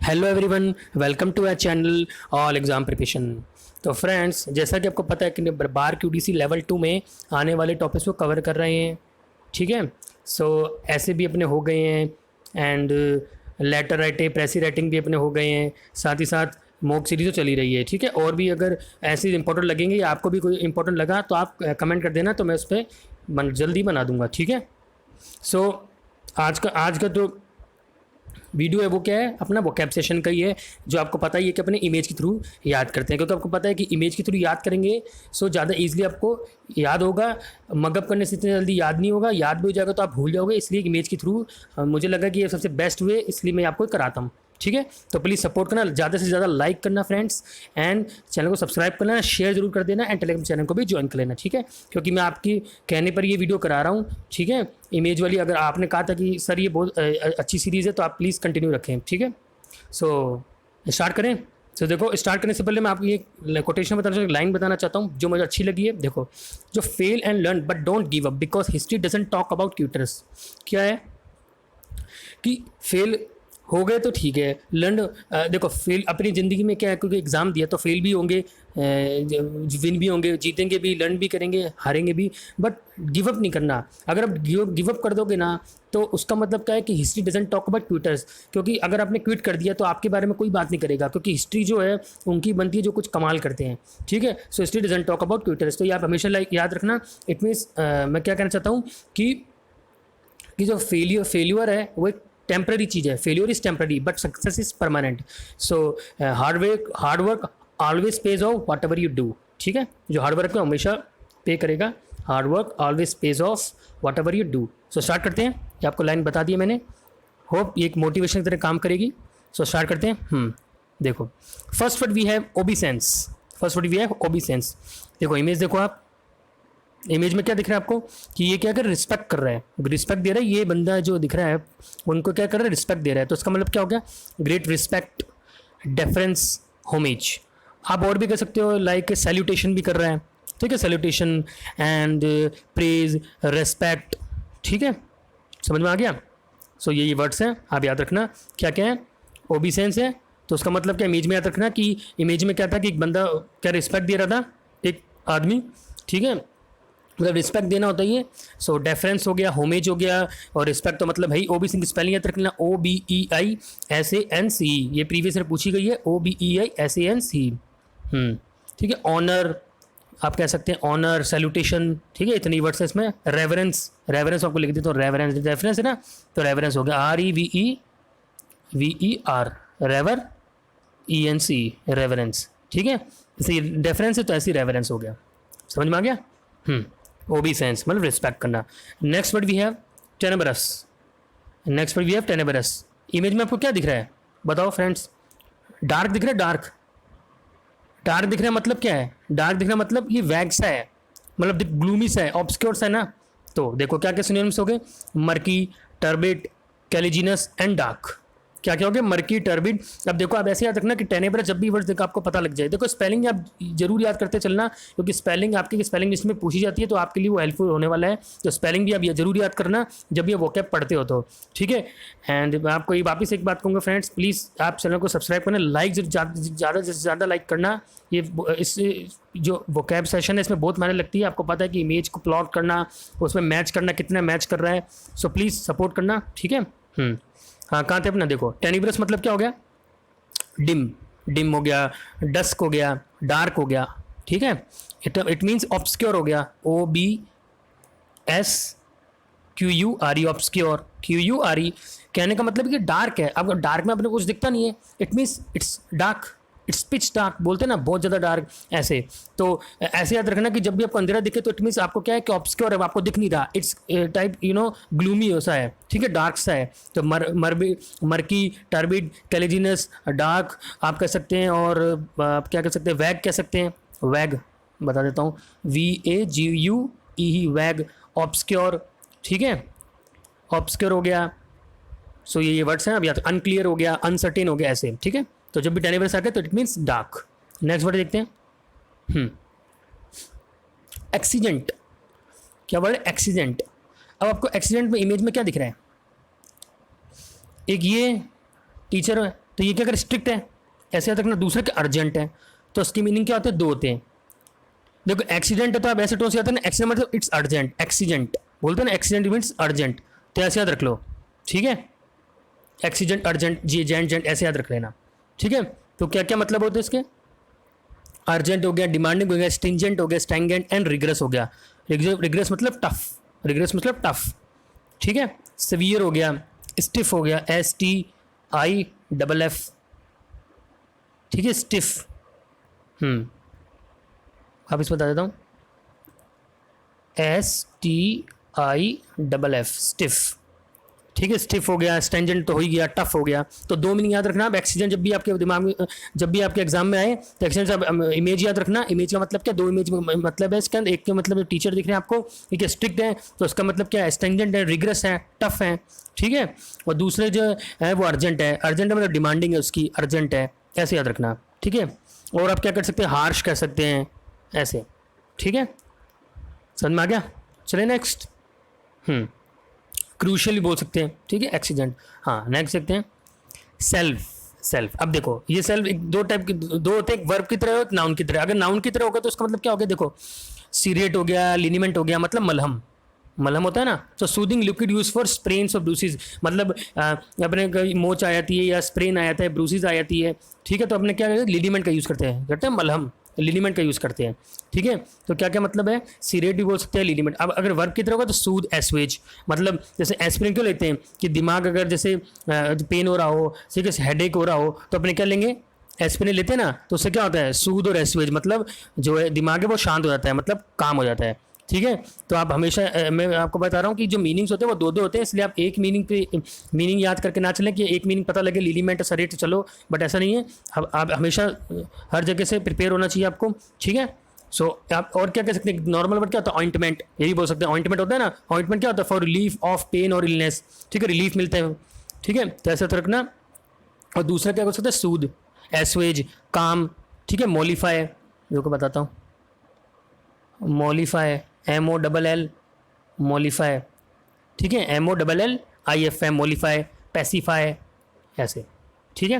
Hello everyone, welcome to our channel all exam preparation. तो friends, जैसा कि आपको पता है कि बार क्यूडीसी लेवल 2 में आने वाले टॉपिक्स को कवर कर रहे हैं। ठीक है, सो ऐसे भी अपने हो गए हैं एंड लेटर राइटिंग, प्रेसी राइटिंग भी अपने हो गए हैं। साथ ही साथ मॉक सीरीज तो चली रही है। ठीक है, और भी अगर ऐसे इंपॉर्टेंट लगेंगे या आपको भी कोई इंपॉर्टेंट लगा तो आप कमेंट कर देना, तो मैं उस पर जल्दी बना दूंगा। ठीक है, सो आज का तो वीडियो है वो क्या है, अपना वोकैब सेशन का ही है, जो आपको पता ही है कि अपने इमेज के थ्रू याद करते हैं, क्योंकि आपको पता है कि इमेज के थ्रू याद करेंगे सो ज़्यादा इजीली आपको याद होगा। मगअप करने से इतनी जल्दी याद नहीं होगा, याद भी हो जाएगा तो आप भूल जाओगे। इसलिए इमेज के थ्रू मुझे लगा कि ये सबसे बेस्ट वे, इसलिए मैं आपको कराता हूँ। ठीक है, तो प्लीज़ सपोर्ट करना, ज़्यादा से ज़्यादा लाइक करना फ्रेंड्स, एंड चैनल को सब्सक्राइब करना, शेयर जरूर कर देना, एंड टेलीग्राम चैनल को भी ज्वाइन कर लेना। ठीक है, क्योंकि मैं आपकी कहने पर ये वीडियो करा रहा हूँ। ठीक है, इमेज वाली अगर आपने कहा था कि सर ये बहुत अच्छी सीरीज़ है तो आप प्लीज़ कंटिन्यू रखें। ठीक है, सो स्टार्ट करें। तो देखो, स्टार्ट करने से पहले मैं आपको ये कोटेशन बताना, लाइन बताना चाहता हूँ जो मुझे अच्छी लगी है। देखो, जो fail and learn but don't give up because history doesn't talk about quitters. क्या है कि फेल हो गए तो ठीक है, लर्न देखो फेल अपनी ज़िंदगी में क्या है, क्योंकि एग्ज़ाम दिया तो फेल भी होंगे, विन भी होंगे, जीतेंगे भी, लर्न भी करेंगे, हारेंगे भी, बट गिव अप नहीं करना। अगर आप गिव अप कर दोगे ना तो उसका मतलब क्या है कि history doesn't talk about quitters, क्योंकि अगर आपने क्विट कर दिया तो आपके बारे में कोई बात नहीं करेगा, क्योंकि हिस्ट्री जो है उनकी बनती है जो कुछ कमाल करते हैं। ठीक है, so history doesn't talk about quitters, तो ये आप हमेशा याद रखना। इट मीन्स मैं क्या कहना चाहता हूँ कि जो फेल्यूर है वो एक टेम्प्रेरी चीज़ है। Failure is temporary but success is permanent. So hard work always page of what ever you do. ठीक है, जो हार्ड वर्क है हमेशा पे करेगा। Hard work always page of what ever you do. So start करते हैं। ये आपको लाइन बता दी है मैंने, होप ये एक मोटिवेशन की तरह काम करेगी। सो स्टार्ट करते हैं। देखो, first word we have obeisance. First word we have obeisance. देखो इमेज, देखो आप इमेज में क्या दिख रहा है आपको कि ये क्या कर रिस्पेक्ट कर रहा है, रिस्पेक्ट दे रहा है। ये बंदा जो दिख रहा है उनको क्या कर रहा है, रिस्पेक्ट दे रहा है। तो इसका मतलब क्या हो गया, ग्रेट रिस्पेक्ट, डेफरेंस, होमेज। आप और भी कर सकते हो, लाइक सैल्यूटेशन भी कर रहा है। ठीक है, सैल्यूटेशन एंड प्रेज, रेस्पेक्ट। ठीक है, समझ में आ गया। सो ये वर्ड्स हैं, आप याद रखना क्या क्या है। ओबीसेंस है तो उसका मतलब क्या, इमेज में याद रखना कि इमेज में क्या था कि एक बंदा क्या रिस्पेक्ट दे रहा था, एक आदमी। ठीक है, मतलब रिस्पेक्ट देना होता है ये। सो डेफरेंस हो गया, होमेज हो गया, और रिस्पेक्ट तो मतलब भाई ओबीसी की स्पेलिंग याद रखना, OBEISANC। ये प्रीवियस ईयर पूछी गई है, OBEISANC। ठीक है, ऑनर आप कह सकते हैं, ऑनर, सैल्यूटेशन। ठीक है, इतनी वर्ड्स है इसमें। रेवरेंस, रेवरेंस आपको लिख देते हो, रेवरेंस, रेफरेंस है ना, तो रेवरेंस हो गया, REVER, रेवर, ENC, रेवरेंस। ठीक है, जैसे डेफरेंस है तो ऐसी रेवरेंस हो गया। समझ में आ गया। ओबीसेंस मतलब रिस्पेक्ट करना। Next word we have tenebrous. Next word we have tenebrous. Image में आपको क्या दिख रहा है बताओ फ्रेंड्स, डार्क दिख रहा है, डार्क डार्क दिख रहा है मतलब क्या है, डार्क दिख रहा है मतलब ये वैग सा है, मतलब ग्लूमी सा है, ऑब्सक्योर सा है ना। तो देखो क्या क्या सिनोनिम्स हो गए, मर्की, टर्बिड, कैलिजिनस एंड डार्क। क्या क्या हो गया, मर्की, टर्बिड। अब देखो आप ऐसे याद रखना कि टेनेबरस जब भी वर्ड देखो आपको पता लग जाए। देखो स्पेलिंग आप जरूर याद करते चलना, क्योंकि स्पेलिंग आपकी स्पेलिंग लिस्ट में पूछी जाती है तो आपके लिए वो हेल्पफुल होने वाला है। तो स्पेलिंग भी आप जरूर याद करना जब ये वोकैब पढ़ते हो तो। ठीक है, एंड मैं आपको ये वापस एक बात कहूँगा फ्रेंड्स, प्लीज़ आप चैनल को सब्सक्राइब करना, लाइक ज़्यादा से ज़्यादा लाइक करना। ये इससे जो वोकैब सेशन है इसमें बहुत मेहनत लगती है। आपको पता है कि इमेज को प्लॉट करना, उसमें मैच करना, कितना मैच कर रहा है। सो प्लीज़ सपोर्ट करना। ठीक है। हाँ, कहाँ थे अपना, देखो टेनिबरस मतलब क्या हो गया, डिम, डिम हो गया, डस्क हो गया, डार्क हो गया। ठीक है, इट मीन्स ऑब्सक्योर हो गया, OBSQURE, ऑब्सक्योर, QURE। कहने का मतलब कि डार्क है। अब डार्क में अपने कुछ दिखता नहीं है, it means it's dark, it's pitch dark बोलते हैं ना, बहुत ज़्यादा डार्क ऐसे। तो ऐसे याद रखना कि जब भी आपको अंधेरा दिखे तो इट मीन्स आपको क्या है कि ऑब्सक्योर है, आपको दिख नहीं रहा, इट्स टाइप ग्लूमी सा है। ठीक है, डार्क सा है। तो मर्की, टर्बिड, कैलिजिनस, डार्क आप कह सकते हैं, और आप क्या कह सकते हैं, वैग कह सकते हैं। वैग बता देता हूँ, VAGUE, वैग, ऑब्सक्योर। ठीक है, ऑब्सक्योर हो गया। सो ये वर्ड्स हैं। अब या तो अनक्लियर हो गया, अनसर्टेन हो गया, ऐसे। ठीक है, तो जब भी टेनिबरस आ गया तो it means dark. Next word देखते हैं, एक्सीडेंट। क्या वर्ड है, एक्सीडेंट। अब आपको एक्सीडेंट में इमेज में क्या दिख रहा है, एक ये टीचर तो ये क्या अगर स्ट्रिक्ट है ऐसे याद रखना। दूसरा क्या अर्जेंट है, तो उसकी मीनिंग क्या होते हैं, दो होते हैं। देखो एक्सीडेंट है तो आप ऐसे टोन से जाते हैं ना, एक्सीडेंट मतलब इट्स अर्जेंट, एक्सीडेंट बोलते हैं ना, एक्सीडेंट मीन्स अर्जेंट, तो ऐसे याद रख लो, ठीक है। एक्सीडेंट, अर्जेंट, जी जेंट जेंट ऐसे याद रख लेना, ठीक है। तो क्या क्या मतलब होते हैं इसके, अर्जेंट हो गया, डिमांडिंग हो गया, स्टिंजेंट हो गया, स्टैंगेंट एंड रिग्रेस हो गया। रिग्रेस मतलब टफ, रिग्रेस मतलब टफ, ठीक है। सवियर हो गया, स्टिफ हो गया, STIFF, ठीक है, स्टिफ। वापिस बता देता हूँ, STIFF, स्टिफ, ठीक है। स्टिफ हो गया, स्टेंजेंट तो हो ही गया, टफ हो गया। तो दो मीनिंग याद रखना। अब एक्सीडेंट जब भी आपके दिमाग में, जब भी आपके एग्जाम में आए तो एक्सीडेंट से इमेज याद रखना। इमेज का मतलब क्या, दो इमेज मतलब है इसके अंदर। एक के मतलब टीचर दिख रहे हैं आपको, एक स्ट्रिक्ट है तो उसका मतलब क्या है, स्टेंजेंट है, रिग्रेस है, टफ है, ठीक है। और दूसरे जो है वो अर्जेंट है, अर्जेंट मतलब डिमांडिंग है उसकी, अर्जेंट है, ऐसे याद रखना, ठीक है। और आप क्या कर सकते हैं, हार्श कह सकते हैं ऐसे, ठीक है। समझ में आ गया। चलिए नेक्स्ट, क्रूशियल भी बोल सकते हैं, ठीक है, एक्सीडेंट। हाँ नेक्स्ट देखते हैं, सेल्फ। सेल्फ, अब देखो ये सेल्फ दो टाइप के, दो होते हैं, एक वर्ब की तरह और नाउन की तरह। अगर नाउन की तरह होगा तो उसका मतलब क्या हो गया, देखो सीरियट हो गया, लिनीमेंट हो गया, मतलब मलहम, मलहम होता है ना। तो soothing liquid use for sprains और ब्रूसिस, मतलब अपने मोच आ जाती है या स्प्रेन आ जाता है, ब्रूसिस आ जाती है, ठीक है। तो अपने क्या लिनीमेंट का यूज़ करते हैं मलहम, लिनीमेंट का यूज़ करते हैं, ठीक है। तो क्या क्या मतलब है, सीरेट भी बोल सकते हैं, लिनीमेंट। अब अगर वर्ब की तरह होगा तो सूद, एसवेज, मतलब जैसे एस्पिरिन क्यों लेते हैं कि दिमाग अगर जैसे पेन हो रहा हो, ठीक है, हेडेक हो रहा हो, तो अपने क्या लेंगे, एस्पिरिन लेते हैं ना, तो उससे क्या होता है, सूद और एसवेज, मतलब जो है दिमाग है वो शांत हो जाता है, मतलब काम हो जाता है, ठीक है। तो आप हमेशा मैं आपको बता रहा हूँ कि जो मीनिंग्स होते हैं वो दो दो होते हैं, इसलिए आप एक मीनिंग पे मीनिंग याद करके ना चलें कि एक मीनिंग पता लगे लिलीमेंट सरेट चलो, बट ऐसा नहीं है। आप हमेशा हर जगह से प्रिपेयर होना चाहिए आपको, ठीक है। सो आप और क्या कह सकते हैं, नॉर्मल वर्ड क्या होता है, ऑइंटमेंट, यही बोल सकते हैं। ऑइंटमेंट होता है ना, ऑइंटमेंट क्या होता है, फॉर रिलीफ ऑफ पेन और इलनेस, ठीक है, रिलीफ मिलता है, ठीक है, तो ऐसा तो रखना। और दूसरा क्या बोल सकते हैं, सूद, एसवेज, काम, ठीक है। मॉलिफाई, जो को बताता हूँ, मॉलिफाई, MOLL, मॉलिफाई, ठीक है, MOLLIFI, मॉलिफाई, पैसिफाई, ऐसे, ठीक है।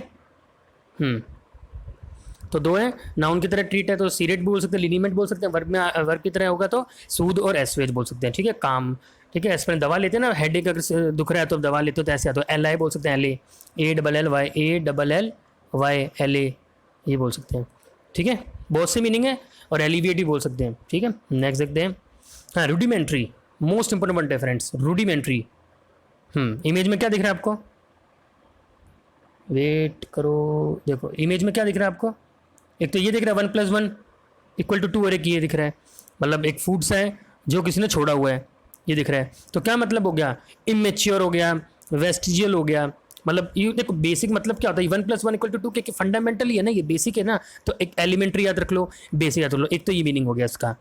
तो दो है, नाउन की तरह ट्रीट है तो सीरेट भी बोल सकते हैं, लिनीमेंट बोल सकते हैं, वर्ब में वर्ब की तरह होगा तो सूद और एसवेज बोल सकते हैं, ठीक है। काम, ठीक है। एस्पिरिन दवा लेते हैं ना, हेडेक अगर दुख रहा है तो दवा लेते हो तो ऐसे आता है। LI बोल सकते हैं, ALLY, ये बोल सकते हैं, ठीक है। बहुत से मीनिंग है। और एलिविएट भी बोल सकते हैं, ठीक है। नेक्स्ट देखते हैं, हाँ, रूडिमेंट्री, मोस्ट इंपोर्टेंट पॉइंट है फ्रेंड्स, रूडिमेंट्री। इमेज में क्या दिख रहा है आपको, वेट करो, देखो इमेज में क्या दिख रहा है आपको, एक तो ये दिख रहा है 1+1=2, और एक ये दिख रहा है, मतलब एक फूड्स है जो किसी ने छोड़ा हुआ है, ये दिख रहा है। तो क्या मतलब हो गया, इमेच्योर हो गया, वेस्टिजियल हो गया, मतलब ये देखो बेसिक मतलब क्या होता है, 1+1=2, क्योंकि फंडामेंटल ही है ना, ये बेसिक है ना, तो एक एलिमेंट्री याद रख लो, बेसिक याद रख लो, एक तो ये मीनिंग हो गया इसका,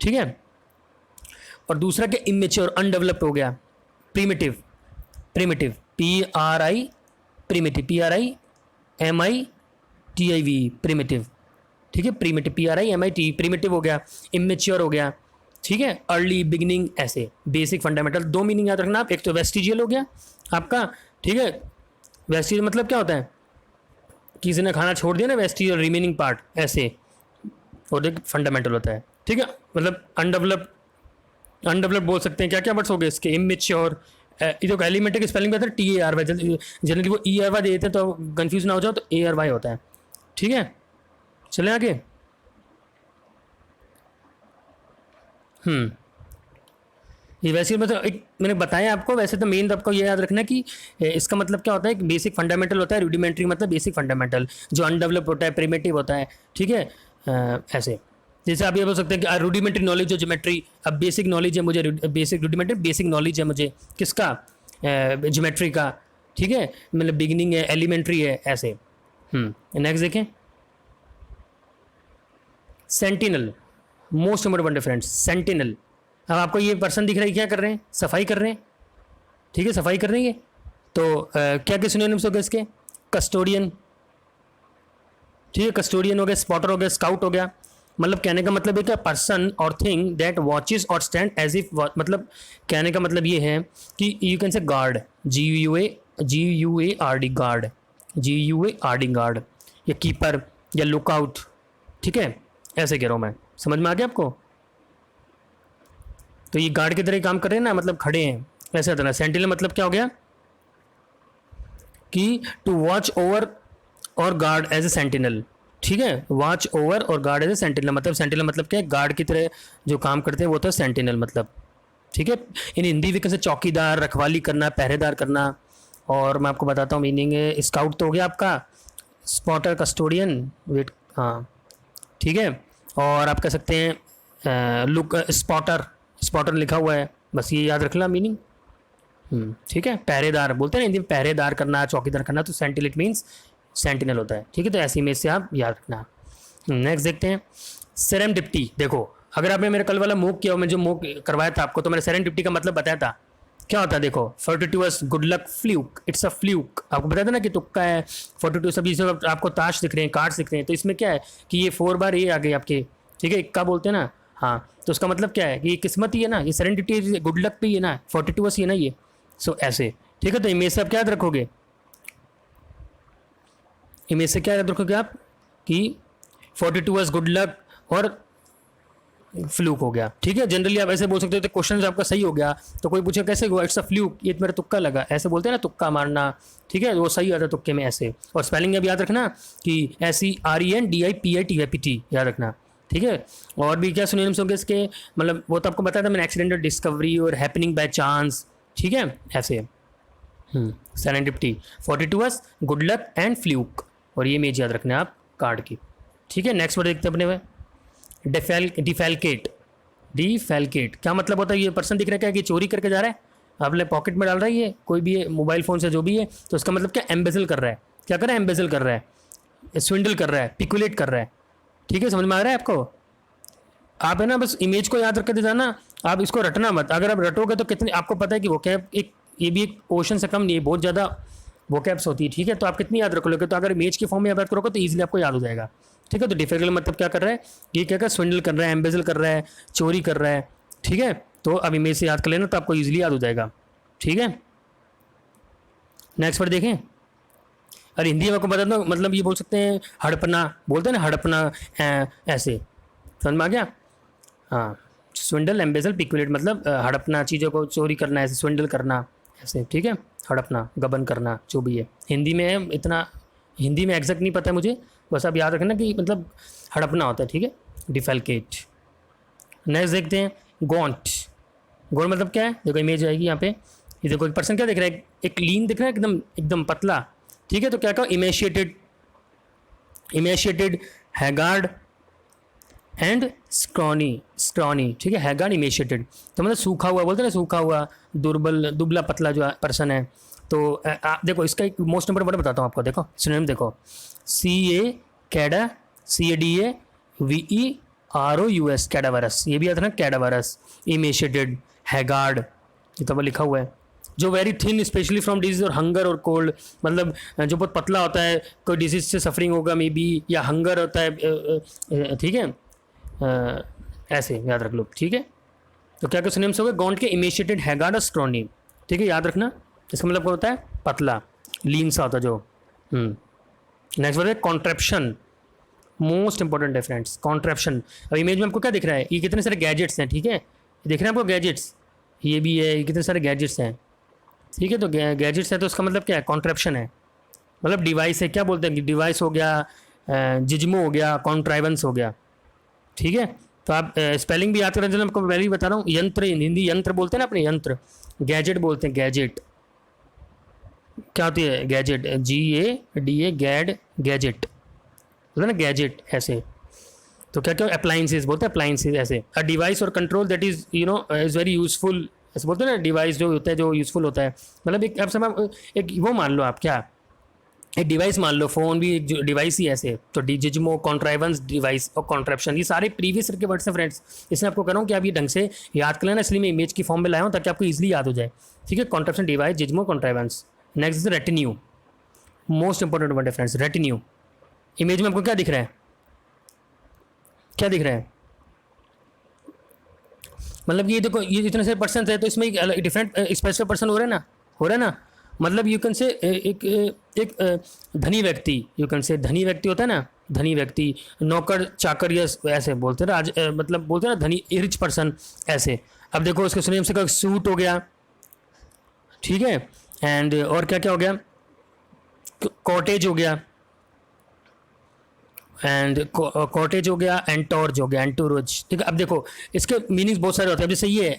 ठीक है। और दूसरा क्या, इमेच्योर, अनडेवलप्ड हो गया, primitive, primitive, PRI, primitive, PRIMITIV, primitive, ठीक है, प्रीमिटिव, PRIMIT, प्रीमिटिव हो गया, इमेच्योर हो गया, ठीक है, अर्ली, बिगिनिंग, ऐसे बेसिक फंडामेंटल। दो मीनिंग याद रखना आप, एक तो वेस्टिजियल हो गया आपका, ठीक है। वेस्टिजियल मतलब क्या होता है, किसी ने खाना छोड़ दिया ना, वेस्टिजियल, रिमेनिंग पार्ट, ऐसे, और एक फंडामेंटल होता है, ठीक है। मतलब अनडेवलप्ड, अनडेवलप्ड बोल सकते हैं। क्या क्या वर्ड्स हो गए इसके, इमेच्योर, ये जो एलिमेंट की स्पेलिंग बताते हैं TARY, जनरली वो ERY दे देते हैं तो कंफ्यूज ना हो जाओ, तो ARY होता है, ठीक है। चले आगे, ये वैसे मतलब एक मैंने बताया आपको, वैसे तो मेन आपको ये याद रखना है कि इसका मतलब क्या होता है, कि बेसिक फंडामेंटल होता है, रूडिमेंट्री मतलब बेसिक फंडामेंटल, जो अनडेवलप होता है, प्रिमिटिव होता है, ठीक है। ऐसे जैसे आप ये बोल सकते हैं कि रूडिमेंट्री नॉलेज हो ज्योमेट्री, अब बेसिक नॉलेज है मुझे, बेसिक रूडिमेंट्री बेसिक नॉलेज है मुझे किसका, ज्योमेट्री का, ठीक है, मतलब बिगिनिंग है, एलिमेंट्री है, ऐसे। नेक्स्ट देखें, sentinel, most important friends, sentinel. अब आपको ये पर्सन दिख रहा है, क्या कर रहे हैं, सफाई कर रहे हैं, ठीक है, सफाई कर रहे हैं ये। तो क्या क्या सिनोनिम्स हो गए इसके, कस्टोडियन, ठीक है, कस्टोडियन हो गया, स्पॉटर हो गया, स्काउट हो गया। मतलब कहने का मतलब है कि पर्सन और थिंग दैट वॉचेस और स्टैंड एज इफ, मतलब कहने का मतलब ये है कि you can say guard, GUARD, guard, GUARD, guard या कीपर या लुकआउट, ठीक है, ऐसे कह रहा हूँ मैं। समझ में आ गया आपको? तो ये गार्ड की तरह काम कर रहे हैं ना, मतलब खड़े हैं ऐसे होता है ना। सेंटिनल मतलब क्या हो गया कि टू वॉच ओवर और गार्ड एज ए सेंटिनल, ठीक है, वॉच ओवर और गार्ड एज ए सेंटिनल, मतलब सेंटिनल मतलब क्या है, गार्ड की तरह जो काम करते हैं वो तो सेंटिनल मतलब, ठीक है। इन हिंदी भी कैसे चौकीदार, रखवाली करना, पहरेदार करना। और मैं आपको बताता हूँ मीनिंग है, स्काउट तो हो गया आपका, स्पॉटर, कस्टोडियन, वेट, हाँ ठीक है। और आप कह सकते हैं लुक, स्पॉटर, स्पॉटर लिखा हुआ है, बस ये याद रखना मीनिंग। ठीक है, पहरेदार बोलते हैं ना हिंदी में, पहरेदार करना, चौकीदार करना, तो सेंटिनल इट मीन्स सेंटिनल होता है, ठीक है। तो ऐसी इमेज से आप याद रखना। नेक्स्ट देखते हैं सेरेंडिपिटी। देखो अगर आपने मेरा कल वाला मूव किया, मैं जो मूव करवाया था आपको, तो मैंने सेरेंडिपिटी का मतलब बताया था क्या होता है। देखो fortuitous, good luck, fluke, it's a fluke, आपको बताया था ना कि तुक्का है। 42 अभी आपको ताश दिख रहे हैं, कार्ड्स दिख रहे हैं, तो इसमें क्या है कि ये 4 बार ये आ गए आपके, ठीक है, इक्का बोलते हैं ना, हाँ, तो उसका मतलब क्या है कि ये किस्मत ही है ना, ये सेरेंडिपिटी गुड लक भी है ना, 42 ही है ना ये। सो ऐसे, ठीक है। तो इमेज से आप क्या याद रखोगे, इमेज से क्या याद रखोगे आप कि 42 गुड लक और फ्लूक हो गया, ठीक है। जनरली आप ऐसे बोल सकते हो, तो क्वेश्चन आपका सही हो गया, तो कोई पूछे कैसे हुआ, इट्स अ फ्लूक, ये मेरा तुक्का लगा, ऐसे बोलते हैं ना, तुक्का मारना, ठीक है, वो सही आता है तुक्के में ऐसे। और स्पेलिंग अब याद रखना कि SERENDIPITY याद रखना, ठीक है। और भी क्या सिनोनिम्स होंगे इसके, मतलब वो तो आपको बताया था मैंने, एक्सीडेंटल, डिस्कवरी और हैपनिंग बाय चांस, ठीक है, ऐसे। Serendipity, 42 good luck and fluke, और ये इमेज याद रखना है आप कार्ड की, ठीक है। नेक्स्ट वर्ड देखते हैं अपने में, डिफेलकेट। डिफेलकेट क्या मतलब होता है, ये पर्सन दिख रहा है कि चोरी करके जा रहा है, अपने पॉकेट में डाल रहा है ये कोई भी है, मोबाइल फ़ोन से जो भी है, तो उसका मतलब क्या, एम्बेजल कर रहा है, क्या कर रहा है, एम्बेजल कर रहा है, स्विंडल कर रहा है, पिकुलेट कर रहा है, ठीक है। समझ में आ रहा है आपको? आप है ना बस इमेज को याद रख के जाना, आप इसको रटना मत। अगर आप रटोगे तो कितनी, आपको पता है कि वो कैब एक, ये भी एक ओशन से कम नहीं है, बहुत ज़्यादा वो कैब्स होती है, ठीक है। तो आप कितनी याद रख लोगे, तो अगर इमेज के फॉर्म में याद करोगे तो ईजिली आपको याद हो जाएगा, ठीक है। तो डिफिकल्ट मतलब क्या कर रहा है, ये क्या कर, स्विंडल कर रहा है, एम्बेजल कर रहा है, चोरी कर रहा है, ठीक है। तो अब इमेज से याद कर लेना तो आपको ईजिली याद हो जाएगा, ठीक है। नेक्स्ट वर्ड देखें, और हिंदी में आपको बता दो, मतलब ये बोल सकते हैं हड़पना, बोलते हैं ना हड़पना, ऐसे, समझ में आ गया? हाँ, स्विंडल, एम्बेजल, पिकुलेट मतलब हड़पना, चीज़ों को चोरी करना, ऐसे स्विंडल करना ऐसे, ठीक है। हड़पना, गबन करना, जो भी है, हिंदी में है इतना, हिंदी में एग्जैक्ट नहीं पता है मुझे, बस आप याद रखना कि मतलब हड़पना होता है, ठीक है, डिफेलकेट। नेक्स्ट देखते हैं गॉन्ट। गॉन्ट मतलब क्या है, देखो इमेज आएगी यहाँ पे, ये देखो एक पर्सन क्या दिख रहा है, एक लीन दिख रहा है, एकदम एकदम पतला, ठीक है। तो क्या कहो, इमेशिएटेड, इमेशिएटेड, हैगार्ड एंड स्क्रॉनी, स्क्रॉनी, ठीक है, हैगार्ड, इमेशिएटेड, तो मतलब सूखा हुआ बोलते हैं ना, सूखा हुआ, दुर्बल, दुबला पतला जो पर्सन है। तो आप देखो इसका एक मोस्ट इंपोर्टेंट वर्ड बताता हूँ आपको, देखो सिनोनिम देखो, CA कैडा, CADAVEROUS, कैडावरस, ये भी आता है ना कैडावरस, इमेशिएटेड, हैगार्ड, ये तो लिखा हुआ है। जो very thin specially from disease और हंगर और कोल्ड, मतलब जो बहुत पतला होता है, कोई डिजीज से सफरिंग होगा मे बी, या हंगर होता है, ठीक है, ऐसे याद रख लो, ठीक है। तो क्या क्या सिनोनिम्स हो गए गॉन्ट के, इमेशिएटेड, हैगार्ड और स्ट्रॉनी, ठीक है, याद रखना। इसका मतलब क्या होता है, पतला, लीन सा होता है जो। नेक्स्ट वर्ड है कॉन्ट्रेप्शन, मोस्ट इंपॉर्टेंट है फ्रेंड्स, कॉन्ट्रेप्शन। अब इमेज में आपको क्या दिख रहा है, ये कितने सारे गैजेट्स हैं, ठीक है, दिख रहे हैं आपको गैजेट्स, ये भी है, ये कितने सारे गैजेट्स हैं, ठीक है। तो गैजेट्स है तो उसका मतलब क्या है, कॉन्ट्रेप्शन है, मतलब डिवाइस है, क्या बोलते हैं, डिवाइस हो गया, जिज्मो हो गया, कॉन्ट्राइवेंस हो गया, ठीक है। तो आप स्पेलिंग भी याद करें, जो मैं आपको पहले ही बता रहा हूँ, यंत्र, हिंदी यंत्र बोलते हैं ना अपने, यंत्र, गैजेट बोलते हैं, गैजेट क्या होती है, गैजेट, GADA, गैड, गैजेट बोलते हैं ना, गैजेट ऐसे। तो क्या क्या अप्लाइंसेस बोलते हैं, अप्लाइंसेस ऐसे, अ डिवाइस और control that is you know is very useful, ऐसे बोलते हैं ना, डिवाइस जो होता है जो यूजफुल होता है, मतलब एक, अब समय एक वो मान लो आप, क्या एक डिवाइस मान लो, फ़ोन भी एक डिवाइस ही ऐसे। तो डिजिज्मो, कॉन्ट्राइवेंस, डिवाइस और कॉन्ट्रेप्शन, ये सारे प्रीवियस ईयर के वर्ड्स हैं फ्रेंड्स। इसमें आपको कह रहा हूँ कि आप ये ढंग से याद कर लेना, इसलिए मैं इमेज की फॉर्म में लाया हूँ ताकि आपको ईजिली याद हो जाए, ठीक है। Contraption, device, gizmo, contrivance. Next is retinue, most important word है फ्रेंड्स, रेटिन्यू। इमेज में आपको क्या दिख रहा है, क्या दिख रहा है, मतलब ये देखो, ये इतने सारे पर्सन है, तो इसमें डिफरेंट स्पेसिफिक पर्सन हो रहे हैं ना, हो रहा है ना, मतलब यू कैन से एक धनी व्यक्ति, यू कैन से धनी व्यक्ति होता है ना, धनी व्यक्ति, नौकर चाकर, या ऐसे बोलते हैं मतलब बोलते हैं ना धनी, रिच पर्सन ऐसे। अब देखो उसके सुनिए से सूट हो गया, ठीक है, एंड और क्या क्या हो गया, कॉटेज हो गया, एंड कॉटेज हो गया, एंटोर्ज हो गया, एंटोरोज, ठीक है। अब देखो इसके मीनिंग्स बहुत सारे होते हैं। अब जैसे ये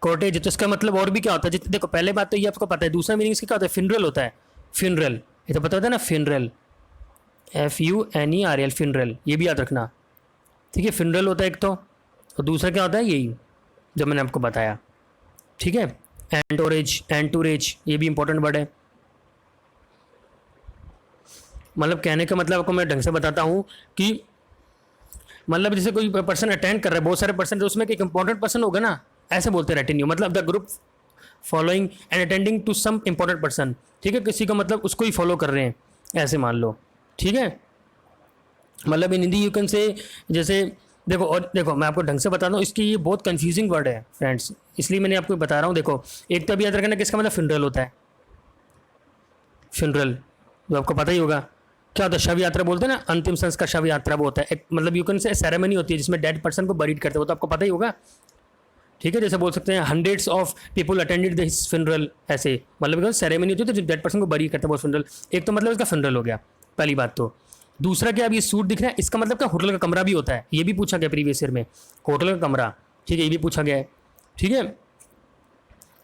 कॉटेज, तो इसका मतलब और भी क्या होता है, जितने देखो पहले बात तो ये आपको पता है, दूसरा मीनिंग इसका क्या होता है, फिनरल होता है, फिनरल, ये तो पता होता है ना, फिनरल, FUNERL, फिनरल, ये भी याद रखना, ठीक है। फिनरल होता है एक तो, और दूसरा क्या होता है यही जो मैंने आपको बताया, ठीक है। एंटोरेज, एंटोरेज, ये भी इंपॉर्टेंट वर्ड है। मतलब कहने का मतलब आपको मैं ढंग से बताता हूँ कि मतलब जैसे कोई पर्सन अटेंड कर रहा है, बहुत सारे पर्सन, तो उसमें एक इंपॉर्टेंट पर्सन होगा ना, ऐसे बोलते हैं रेटिन्यू, मतलब the group following and attending to some important person, ठीक है, किसी का मतलब उसको ही फॉलो कर रहे हैं, ऐसे मान लो, ठीक है। मतलब इन हिंदी यू कैन से, जैसे देखो, और देखो मैं आपको ढंग से बताता हूँ, इसकी ये बहुत कंफ्यूजिंग वर्ड है फ्रेंड्स, इसलिए मैंने आपको बता रहा हूँ। देखो एक तो अभी याद रखना किसका मतलब फिनरल होता है, फिनरल जो आपको पता ही होगा क्या होता है, शव यात्रा बोलते हैं ना, अंतिम संस्कार शव यात्रा वो होता है एक, मतलब यू कैन से सेरेमनी होती है जिसमें डेड पर्सन को बरीड करते हैं, वो तो आपको पता ही होगा, ठीक है। जैसे बोल सकते हैं hundreds of people attended this funeral, ऐसे मतलब सेरेमनी होती है तो डेड पर्सन को बरी करते हैं वो फिनरल, एक तो मतलब इसका फिनरल हो गया पहली बात तो। दूसरा क्या, अब ये सूट दिख रहा है, इसका मतलब क्या, होटल का कमरा भी होता है, ये भी पूछा गया प्रीवियस ईयर में, होटल का कमरा, ठीक है, ये भी पूछा गया है, ठीक है।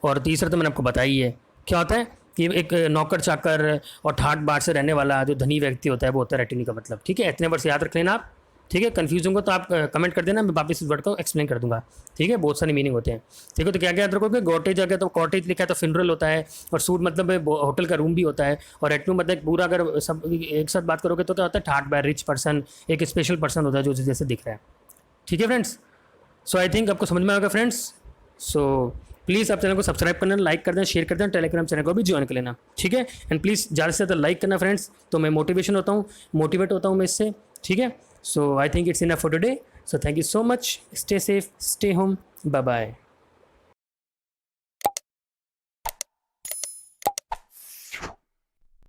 और तीसरा तो मैंने आपको बताया ही है क्या होता है, कि एक नौकर चाकर और ठाट बाट से रहने वाला जो धनी व्यक्ति होता है वो होता है रेटिनी का मतलब, ठीक है। इतने वर्ष याद रख लेना आप, ठीक है। कन्फ्यूज होंगे तो आप कमेंट कर देना, मैं वापस इस वर्ड को एक्सप्लेन कर दूंगा, ठीक है। बहुत सारे मीनिंग होते हैं, ठीक है। तो क्या क्या याद रखोगे, कॉटेज आ गया तो कॉटेज लिखा है तो फिनरल होता है, और सूट मतलब होटल का रूम भी होता है, और रेटनू मतलब पूरा अगर सब एक साथ बात करोगे तो क्या होता है, ठाट बाट, रिच पर्सन, एक स्पेशल पर्सन होता है जो जैसे दिख रहा है, ठीक है फ्रेंड्स। सो आई थिंक आपको समझ में आएगा फ्रेंड्स। सो प्लीज़ आप चैनल को सब्सक्राइब करना, लाइक कर देना, शेयर कर देना, टेलीग्राम चैनल को भी ज्वाइन कर लेना, ठीक है। एंड प्लीज़ ज़्यादा से ज़्यादा लाइक करना फ्रेंड्स, तो मैं मोटिवेशन होता हूँ, मोटिवेट होता हूँ मैं इससे, ठीक है। So I think it's enough for today, so thank you so much, stay safe, stay home, bye bye.